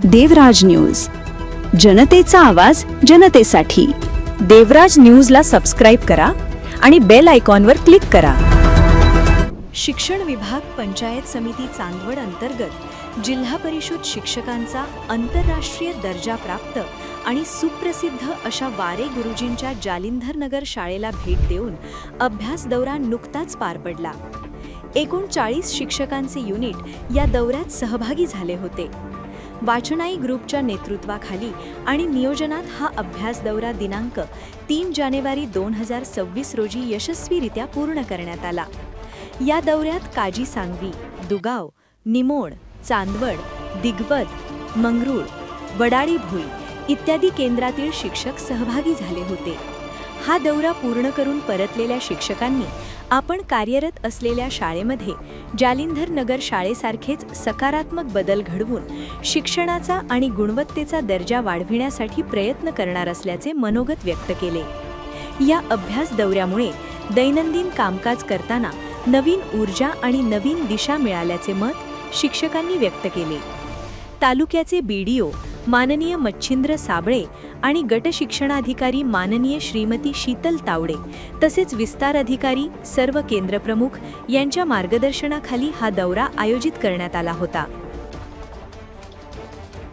देवराज news, जनतेचा आवाज जनतेसाठी। देवराज न्यूजला सबस्क्राईब करा आणि बेल आयकॉनवर क्लिक करा। शिक्षण विभाग पंचायत समिती चांदवड अंतर्गत जिल्हा परिषद शिक्षकांचा आंतरराष्ट्रीय दर्जा प्राप्त आणि सुप्रसिद्ध अशा वारे गुरुजींच्या जालिंधर नगर शाळेला भेट देऊन अभ्यास दौरा नुकताच पार पडला। एकूण 40 शिक्षकांचे युनिट या दौऱ्यात सहभागी झाले होते। वाचनाई ग्रुपच्या नेतृत्वाखाली आणि नियोजनात हा अभ्यास दौरा दिनांक 3 जानेवारी 2026 रोजी यशस्वीरित्या पूर्ण करण्यात आला। या दौऱ्यात काजी सांगवी, दुगाव, निमोण, चांदवड, दिग्वद, मंगरूळ, वडाळी भुई इत्यादी केंद्रातील शिक्षक सहभागी झाले होते। हा दौरा पूर्ण करून परतलेल्या शिक्षकांनी आपण कार्यरत असलेल्या शाळेमध्ये जालिंधर नगर शाळेसारखेच सकारात्मक बदल घडवून शिक्षणाचा आणि गुणवत्तेचा दर्जा वाढविण्यासाठी प्रयत्न करणार असल्याचे मनोगत व्यक्त केले। या अभ्यास दौऱ्यामुळे दैनंदिन कामकाज करताना नवीन ऊर्जा आणि नवीन दिशा मिळाल्याचे मत शिक्षकांनी व्यक्त केले। तालुक्याचे बीडीओ माननीय मच्छिंद्र साबळे आणि गट शिक्षणाधिकारी माननीय श्रीमती शीतल तावडे तसेच विस्तार अधिकारी सर्व केंद्रप्रमुख यांच्या मार्गदर्शनाखाली हा दौरा आयोजित करण्यात आला होता।